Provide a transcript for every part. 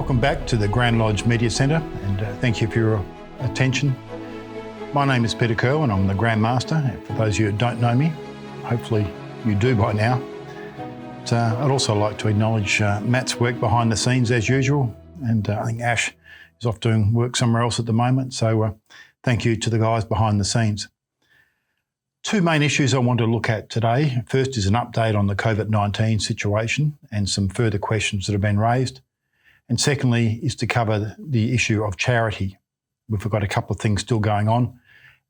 Welcome back to the Grand Lodge Media Centre, and thank you for your attention. My name is Peter Curl and I'm the Grand Master. For those of you who don't know me, hopefully you do by now. But, I'd also like to acknowledge Matt's work behind the scenes as usual, and I think Ash is off doing work somewhere else at the moment, so thank you to the guys behind the scenes. Two main issues I want to look at today. First is an update on the COVID-19 situation and some further questions that have been raised. And secondly is to cover the issue of charity. We've got a couple of things still going on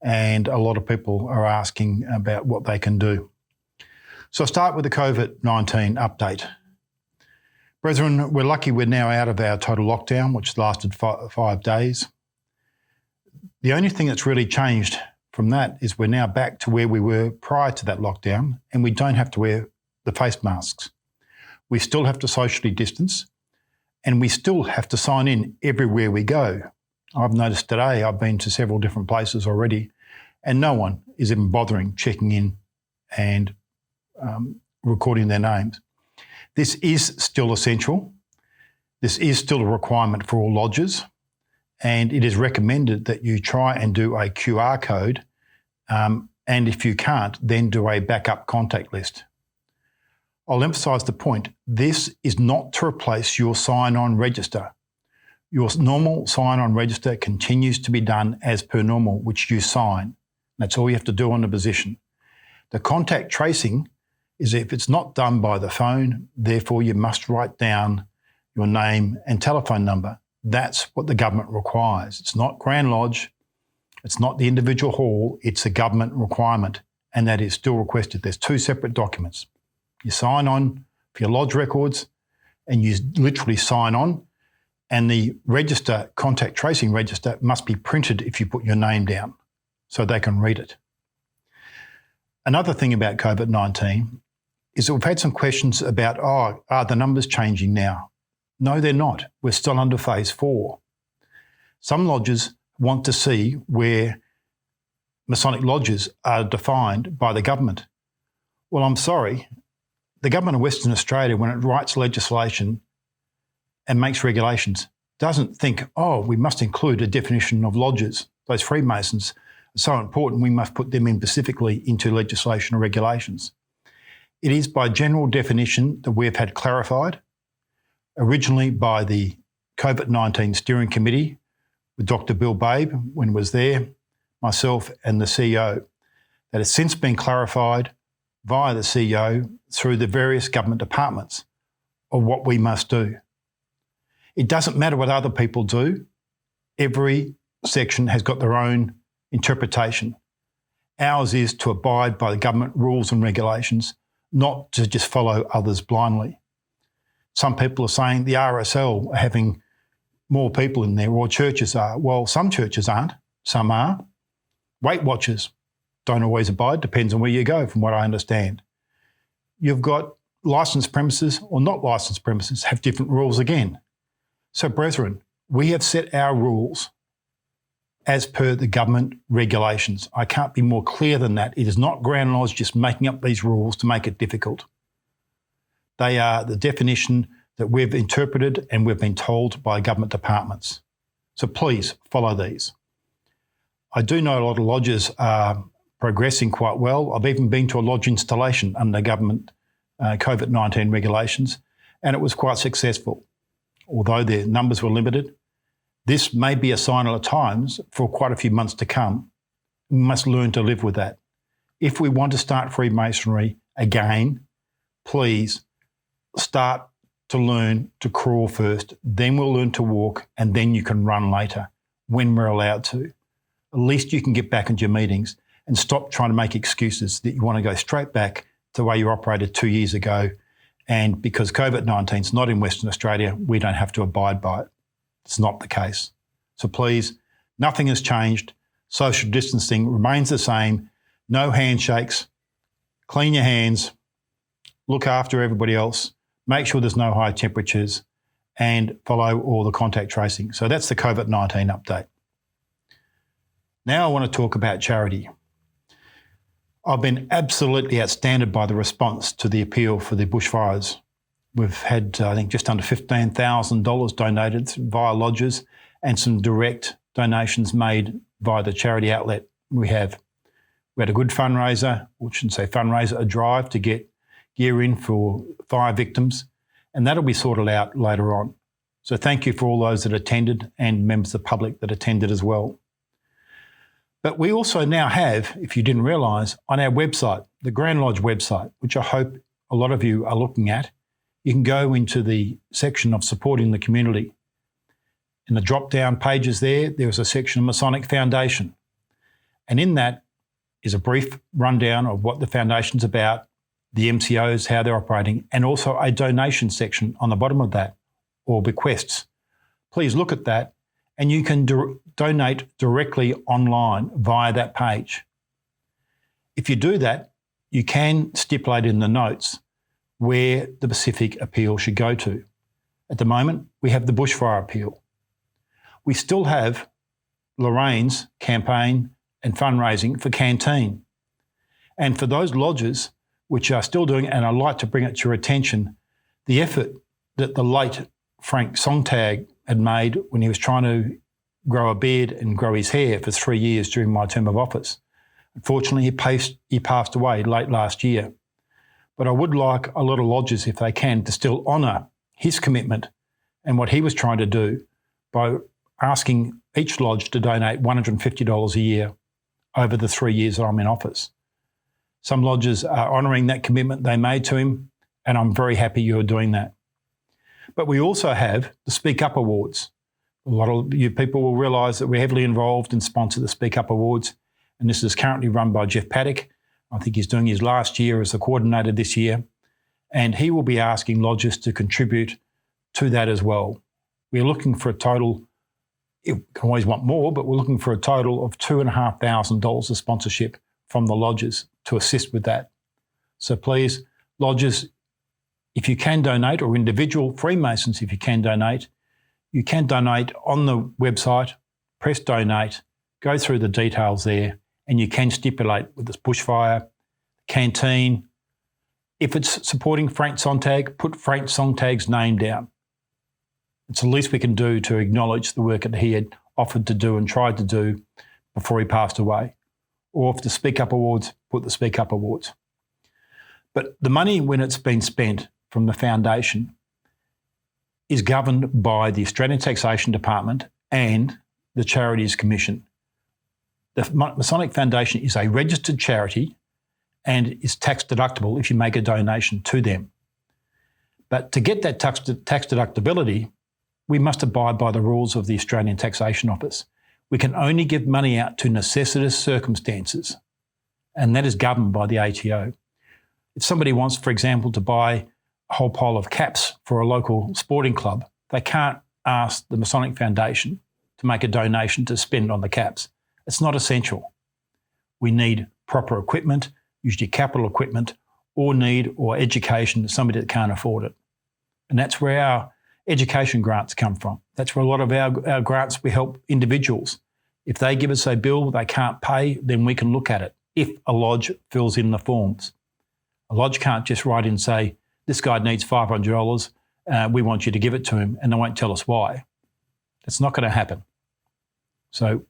and a lot of people are asking about what they can do. So I'll start with the COVID-19 update. Brethren, we're lucky we're now out of our total lockdown, which lasted 5 days. The only thing that's really changed from that is we're now back to where we were prior to that lockdown, and we don't have to wear the face masks. We still have to socially distance, and we still have to sign in everywhere we go. I've noticed today, I've been to several different places already, and no one is even bothering checking in and recording their names. This is still essential. This is still a requirement for all lodges, and it is recommended that you try and do a QR code, and if you can't, then do a backup contact list. I'll emphasise the point, this is not to replace your sign-on register. Your normal sign-on register continues to be done as per normal, which you sign. That's all you have to do on the position. The contact tracing is if it's not done by the phone, therefore you must write down your name and telephone number. That's what the government requires. It's not Grand Lodge, it's not the individual hall, it's a government requirement, and that is still requested. There's two separate documents. You sign on for your lodge records, and you literally sign on, and the register, contact tracing register, must be printed if you put your name down so they can read it. Another thing about COVID-19 is that we've had some questions about, are the numbers changing now? No, they're not. We're still under phase 4. Some lodges want to see where Masonic lodges are defined by the government. Well, I'm sorry. The government of Western Australia, when it writes legislation and makes regulations, doesn't think, we must include a definition of lodges. Those Freemasons are so important, we must put them in specifically into legislation or regulations. It is by general definition that we've had clarified, originally by the COVID-19 Steering Committee with Dr. Bill Babe, when he was there, myself and the CEO, that has since been clarified via the CEO through the various government departments of what we must do. It doesn't matter what other people do. Every section has got their own interpretation. Ours is to abide by the government rules and regulations, not to just follow others blindly. Some people are saying the RSL are having more people in there, or churches are. Well, some churches aren't, some are. Weight Watchers don't always abide, depends on where you go, from what I understand. You've got licensed premises or not licensed premises have different rules again. So, brethren, we have set our rules as per the government regulations. I can't be more clear than that. It is not Grand Lodge just making up these rules to make it difficult. They are the definition that we've interpreted and we've been told by government departments. So please follow these. I do know a lot of lodges are progressing quite well. I've even been to a lodge installation under government COVID-19 regulations, and it was quite successful. Although their numbers were limited, this may be a sign of the times for quite a few months to come. We must learn to live with that. If we want to start Freemasonry again, please start to learn to crawl first, then we'll learn to walk, and then you can run later when we're allowed to. At least you can get back into your meetings and stop trying to make excuses that you want to go straight back to the way you operated 2 years ago. And because COVID-19 is not in Western Australia, we don't have to abide by it. It's not the case. So please, nothing has changed. Social distancing remains the same. No handshakes. Clean your hands. Look after everybody else. Make sure there's no high temperatures and follow all the contact tracing. So that's the COVID-19 update. Now I want to talk about charity. I've been absolutely outstanded by the response to the appeal for the bushfires We've had, I think, just under $15,000 donated via lodges and some direct donations made via the charity outlet we have. We had a good fundraiser, or shouldn't say fundraiser, a drive to get gear in for fire victims, and that'll be sorted out later on. So thank you for all those that attended and members of the public that attended as well. But we also now have, if you didn't realise, on our website, the Grand Lodge website, which I hope a lot of you are looking at, you can go into the section of supporting the community. In the drop-down pages there's a section of Masonic Foundation. And in that is a brief rundown of what the foundation's about, the MCOs, how they're operating, and also a donation section on the bottom of that, or bequests. Please look at that, and you can donate directly online via that page. If you do that, you can stipulate in the notes where the Pacific appeal should go to. At the moment, we have the bushfire appeal. We still have Lorraine's campaign and fundraising for Canteen. And for those lodges which are still doing, and I'd like to bring it to your attention, the effort that the late Frank Sontag had made when he was trying to grow a beard and grow his hair for 3 years during my term of office. Unfortunately, he passed away late last year. But I would like a lot of lodges, if they can, to still honour his commitment and what he was trying to do by asking each lodge to donate $150 a year over the 3 years that I'm in office. Some lodges are honouring that commitment they made to him, and I'm very happy you're doing that. But we also have the Speak Up Awards. A lot of you people will realise that we're heavily involved and sponsor the Speak Up Awards, and this is currently run by Jeff Paddock. I think he's doing his last year as the coordinator this year, and he will be asking lodges to contribute to that as well. We're looking for a total, you can always want more, but we're looking for a total of $2,500 of sponsorship from the lodges to assist with that. So please, lodges, if you can donate, or individual Freemasons, if you can donate on the website, press donate, go through the details there, and you can stipulate with this bushfire, Canteen. If it's supporting Frank Sontag, put Frank Sontag's name down. It's the least we can do to acknowledge the work that he had offered to do and tried to do before he passed away. Or if the Speak Up Awards, put the Speak Up Awards. But the money, when it's been spent from the foundation, is governed by the Australian Taxation Department and the Charities Commission. The Masonic Foundation is a registered charity and is tax deductible if you make a donation to them. But to get that tax deductibility, we must abide by the rules of the Australian Taxation Office. We can only give money out to necessitous circumstances, and that is governed by the ATO. If somebody wants, for example, to buy a whole pile of caps for a local sporting club, they can't ask the Masonic Foundation to make a donation to spend on the caps. It's not essential. We need proper equipment, usually capital equipment, or education to somebody that can't afford it. And that's where our education grants come from. That's where a lot of our grants, we help individuals. If they give us a bill they can't pay, then we can look at it if a lodge fills in the forms. A lodge can't just write in and say, this guy needs $500, we want you to give it to him, and they won't tell us why. That's not going to happen. So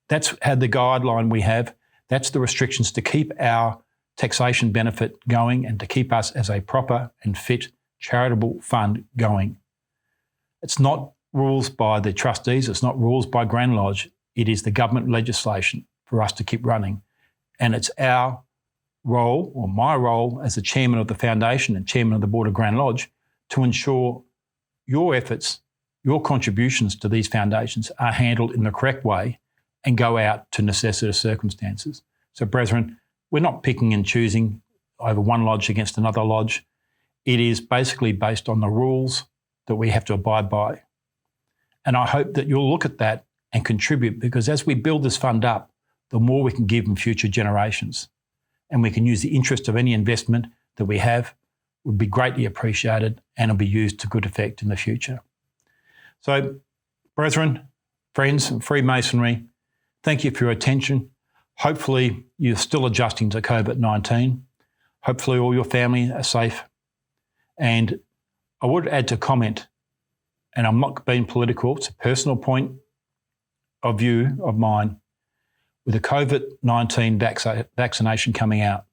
that's how the guideline we have. That's the restrictions to keep our taxation benefit going and to keep us as a proper and fit charitable fund going. It's not rules by the trustees. It's not rules by Grand Lodge. It is the government legislation for us to keep running. And it's our role, or my role as the chairman of the foundation and chairman of the board of Grand Lodge, to ensure your efforts, your contributions to these foundations are handled in the correct way and go out to necessitous circumstances. So, brethren, we're not picking and choosing over one lodge against another lodge. It is basically based on the rules that we have to abide by. And I hope that you'll look at that and contribute, because as we build this fund up, the more we can give in future generations. And we can use the interest of any investment that we have would be greatly appreciated and will be used to good effect in the future. So, brethren, friends, Freemasonry, thank you for your attention. Hopefully you're still adjusting to COVID-19. Hopefully all your family are safe. And I would add to comment, and I'm not being political, it's a personal point of view of mine, with the COVID-19 vaccination coming out,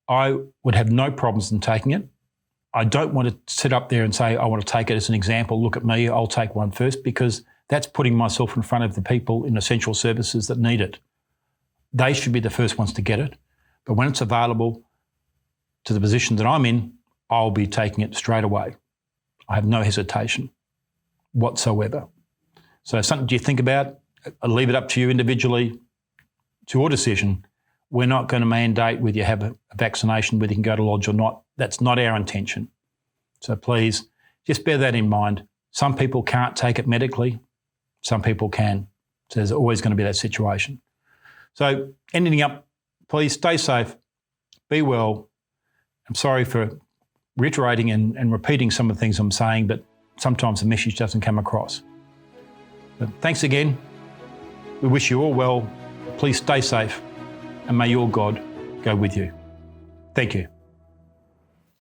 I would have no problems in taking it. I don't want to sit up there and say, I want to take it as an example, look at me, I'll take one first, because that's putting myself in front of the people in essential services that need it. They should be the first ones to get it. But when it's available to the position that I'm in, I'll be taking it straight away. I have no hesitation whatsoever. So something you think about, I'll leave it up to you individually. It's your decision. We're not going to mandate whether you have a vaccination, whether you can go to lodge or not. That's not our intention. So please, just bear that in mind. Some people can't take it medically. Some people can. So there's always going to be that situation. So ending up, please stay safe, be well. I'm sorry for reiterating and repeating some of the things I'm saying, but sometimes the message doesn't come across. But thanks again. We wish you all well. Please stay safe, and may your God go with you. Thank you.